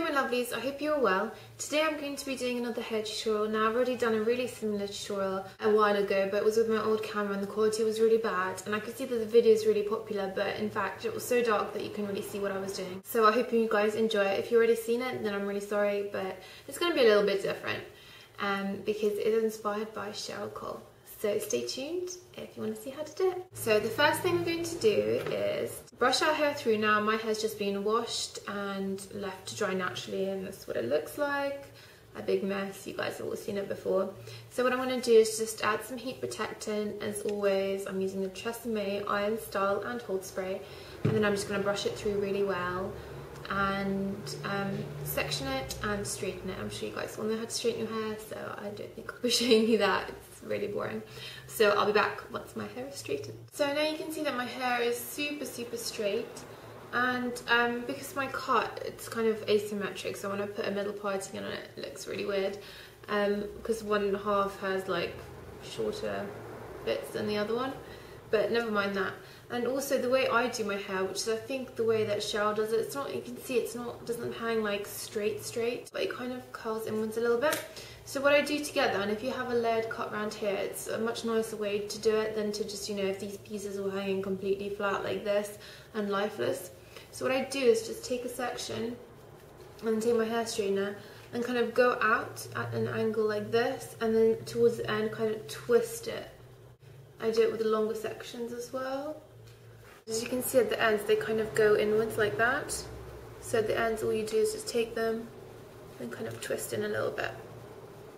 Lovelies, I hope you're well. Today I'm going to be doing another hair tutorial. Now I've already done a really similar tutorial a while ago, but it was with my old camera and the quality was really bad, and I could see that the video is really popular, but in fact it was so dark that you couldn't really see what I was doing. So I hope you guys enjoy it. If you've already seen it, then I'm really sorry, but it's going to be a little bit different because it is inspired by Cheryl Cole. So stay tuned if you want to see how to do it. So the first thing we're going to do is brush our hair through. Now my hair's just been washed and left to dry naturally, and that's what it looks like. A big mess, you guys have all seen it before. So what I'm going to do is just add some heat protectant. As always, I'm using the Tresemme Iron Style and Hold Spray, and then I'm just going to brush it through really well and section it and straighten it. I'm sure you guys all know how to straighten your hair, so I don't think I'll be showing you that. It's really boring. So I'll be back once my hair is straightened. So now you can see that my hair is super straight, and because my cut, it's kind of asymmetric, so when I put a middle parting on it, it looks really weird because one half has like shorter bits than the other one, but never mind that. And also the way I do my hair, which is I think the way that Cheryl does it, it's not, you can see it's not, doesn't hang like straight, but it kind of curls inwards a little bit. So what I do together, and if you have a layered cut around here, it's a much nicer way to do it than to just, you know, if these pieces were hanging completely flat like this and lifeless. So what I do is just take a section and then take my hair straightener and kind of go out at an angle like this, and then towards the end kind of twist it. I do it with the longer sections as well. As you can see at the ends, they kind of go inwards like that. So at the ends, all you do is just take them and kind of twist in a little bit.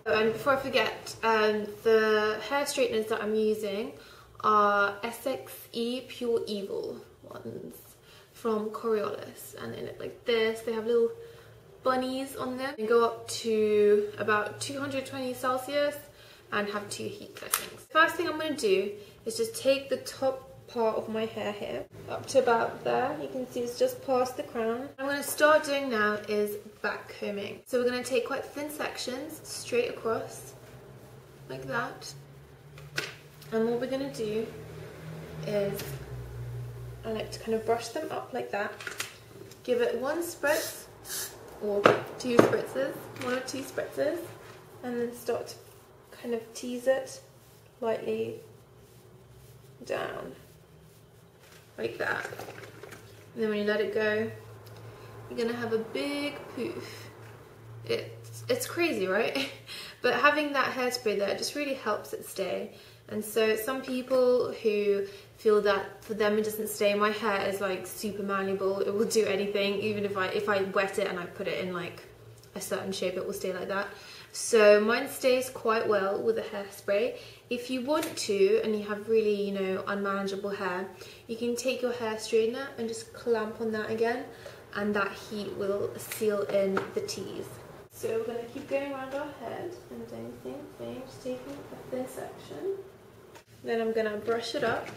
And before I forget, the hair straighteners that I'm using are SXE Pure Evil ones from Corioliss, and they look like this. They have little bunnies on them. They go up to about 220 Celsius and have 2 heat settings. First thing I'm going to do is just take the top part of my hair here up to about there. You can see it's just past the crown. What I'm going to start doing now is back combing. So we're going to take quite thin sections straight across like that, and what we're going to do is I like to kind of brush them up like that, give it 1 spritz or 2 spritzes, 1 or 2 spritzes, and then start to kind of tease it lightly down like that. And then when you let it go, you're gonna have a big poof. It's crazy, right? But having that hairspray there just really helps it stay. And so some people who feel that for them it doesn't stay, my hair is like super malleable, it will do anything. Even if I wet it and I put it in like a certain shape, it will stay like that. So mine stays quite well with a hairspray. If you want to, and you have really, you know, unmanageable hair, you can take your hair straightener and just clamp on that again, and that heat will seal in the tease. So we're going to keep going around our head and doing the same thing, just taking a thin section. Then I'm going to brush it up.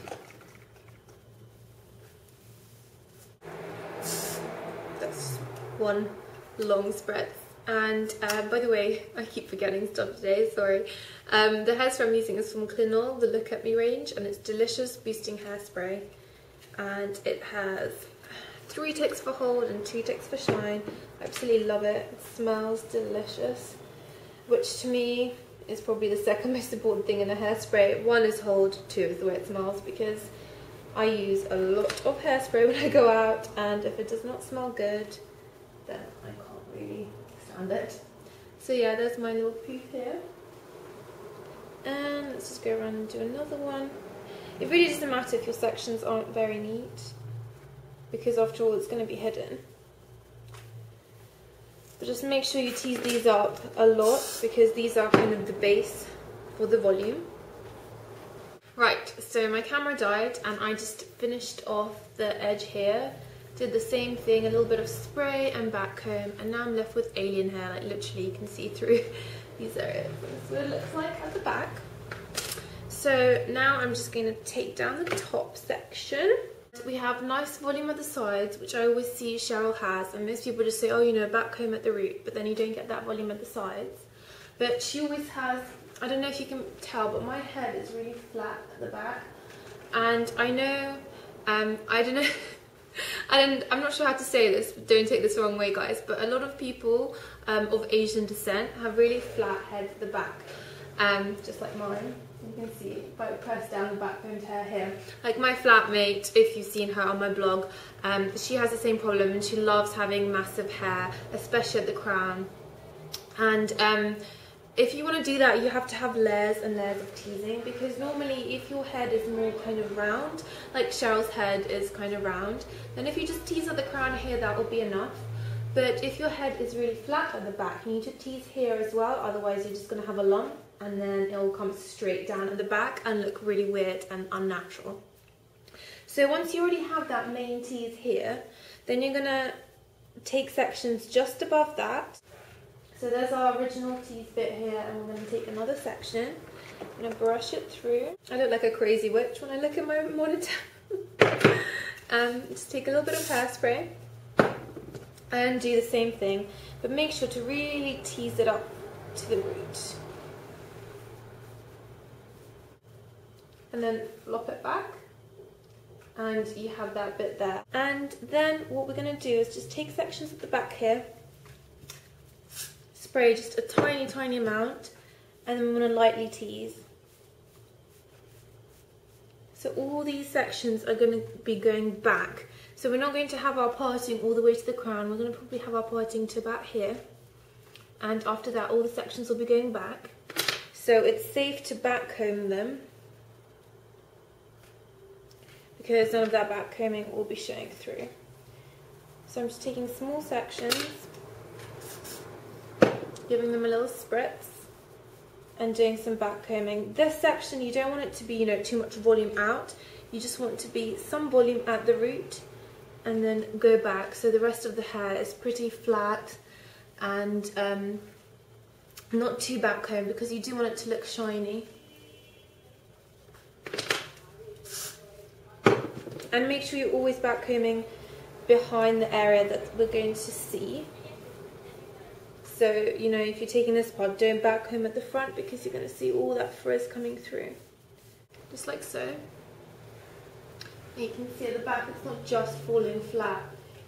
That's 1 long spread. And by the way, I keep forgetting stuff today, sorry. The hairspray I'm using is from Clynol, the Look At Me range, and it's delicious boosting hairspray. And it has 3 ticks for hold and 2 ticks for shine. I absolutely love it. It smells delicious, which to me is probably the second most important thing in a hairspray. 1 is hold, 2 is the way it smells, because I use a lot of hairspray when I go out, and if it does not smell good, then I can't really stand it. So yeah, there's my little poof here. And let's just go around and do another one. It really doesn't matter if your sections aren't very neat, because after all it's going to be hidden. But just make sure you tease these up a lot, because these are kind of the base for the volume. Right, so my camera died and I just finished off the edge here. Did the same thing, a little bit of spray and back comb, and now I'm left with alien hair, like literally you can see through these areas. That's what it looks like at the back. So now I'm just going to take down the top section. We have nice volume at the sides, which I always see Cheryl has, and most people just say, oh, you know, back comb at the root, but then you don't get that volume at the sides. But she always has, I don't know if you can tell, but my head is really flat at the back, And I know, I don't know, I'm not sure how to say this, but don't take this the wrong way guys, but a lot of people of Asian descent have really flat heads at the back, just like mine. You can see if I press down the backcombed hair here. Like my flatmate, if you've seen her on my blog, she has the same problem and she loves having massive hair, especially at the crown. And if you want to do that, you have to have layers and layers of teasing, because normally if your head is more kind of round, like Cheryl's head is kind of round, then if you just tease at the crown here, that will be enough. But if your head is really flat at the back, you need to tease here as well, otherwise you're just going to have a lump and then it will come straight down at the back and look really weird and unnatural. So once you already have that main tease here, then you're going to take sections just above that. So there's our original tease bit here, and we're going to take another section. I'm going to brush it through. I look like a crazy witch when I look at my monitor. Just take a little bit of hairspray and do the same thing, but make sure to really tease it up to the root. And then lop it back, and you have that bit there. And then what we're going to do is just take sections at the back here, spray just a tiny amount, and then we're going to lightly tease. So all these sections are going to be going back. So we're not going to have our parting all the way to the crown, we're going to probably have our parting to about here. And after that all the sections will be going back. So it's safe to backcomb them, because none of that backcombing will be showing through. So I'm just taking small sections, giving them a little spritz, and doing some backcombing. This section, you don't want it to be, you know, too much volume out. You just want it to be some volume at the root, and then go back. So the rest of the hair is pretty flat and not too backcombed, because you do want it to look shiny. And make sure you're always backcombing behind the area that we're going to see. So, you know, if you're taking this part, don't backcomb at the front, because you're going to see all that frizz coming through. Just like so. And you can see at the back it's not just falling flat.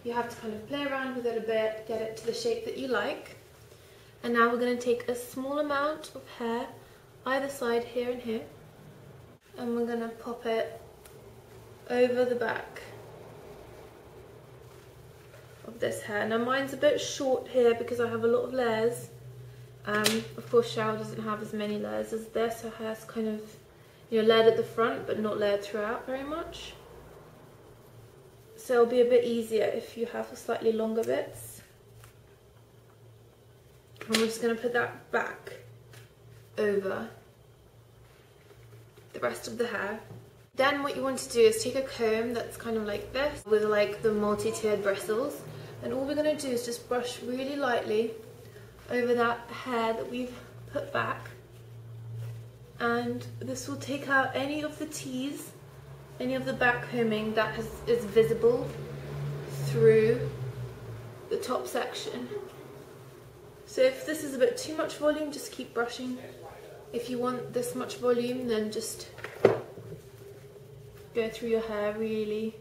You have to kind of play around with it a bit, get it to the shape that you like. And now we're going to take a small amount of hair either side, here and here, and we're going to pop it over the back of this hair. Now mine's a bit short here because I have a lot of layers. Of course Cheryl doesn't have as many layers as this. Her hair's kind of, you know, layered at the front but not layered throughout very much. So it'll be a bit easier if you have slightly longer bits. And we're just going to put that back over the rest of the hair. Then what you want to do is take a comb that's kind of like this, with like the multi-tiered bristles, and all we're going to do is just brush really lightly over that hair that we've put back, and this will take out any of the tease, any of the back combing that is visible through the top section. So if this is a bit too much volume, just keep brushing. If you want this much volume, then just go through your hair really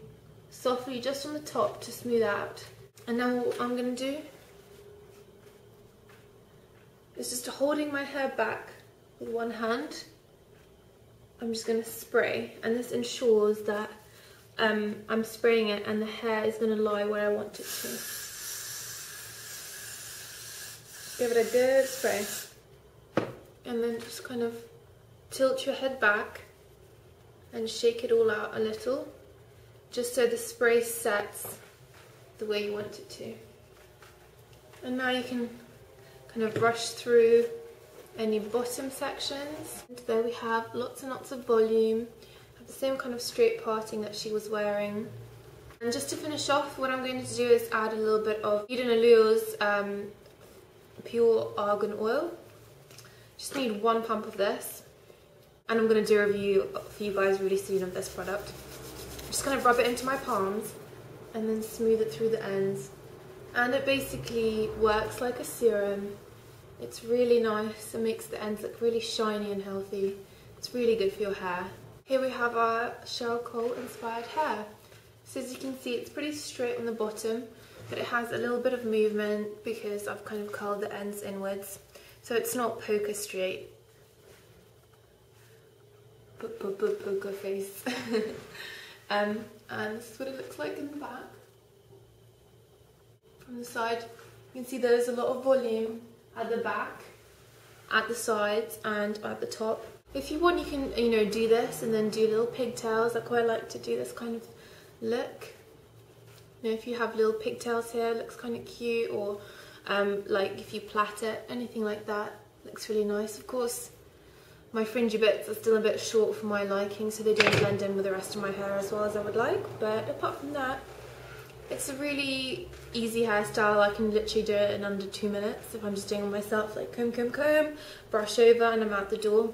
softly just on the top to smooth out. And now what I'm going to do is just holding my hair back with one hand, I'm just going to spray, and this ensures that I'm spraying it and the hair is going to lie where I want it to. Give it a good spray, and then just kind of tilt your head back and shake it all out a little, just so the spray sets the way you want it to. And now you can kind of brush through any bottom sections. And there we have lots and lots of volume, have the same kind of straight parting that she was wearing. And just to finish off, what I'm going to do is add a little bit of Allure's pure argan oil. Just need 1 pump of this, and I'm going to do a review for you guys really soon of this product. I'm just going to rub it into my palms and then smooth it through the ends, and it basically works like a serum. It's really nice, it makes the ends look really shiny and healthy. It's really good for your hair. Here we have our Cheryl Cole inspired hair. So as you can see, it's pretty straight on the bottom, but it has a little bit of movement because I've kind of curled the ends inwards. So it's not poker straight. Poker face. And this is what it looks like in the back. From the side, you can see there's a lot of volume at the back, at the sides and at the top. If you want, you can, do this and then do little pigtails. I quite like to do this kind of look. If you have little pigtails here, it looks kind of cute, or like if you plait it, anything like that, looks really nice. Of course, my fringy bits are still a bit short for my liking, so they don't blend in with the rest of my hair as well as I would like, but apart from that, it's a really easy hairstyle. I can literally do it in under 2 minutes if I'm just doing it myself, like comb, comb, comb, brush over and I'm out the door.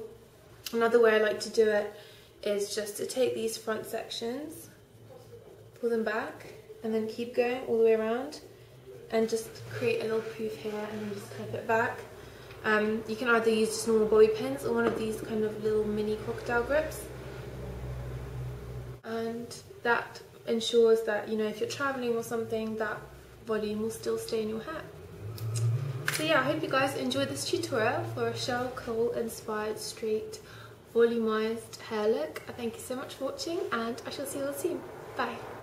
Another way I like to do it is just to take these front sections, pull them back, and then keep going all the way around and just create a little poof here and then just clip it back. You can either use just normal bobby pins or one of these kind of little mini crocodile grips, and that ensures that, if you're traveling or something, that volume will still stay in your hair. So yeah, I hope you guys enjoyed this tutorial for a Cheryl Cole inspired straight volumized hair look. Thank you so much for watching, and I shall see you all soon. Bye.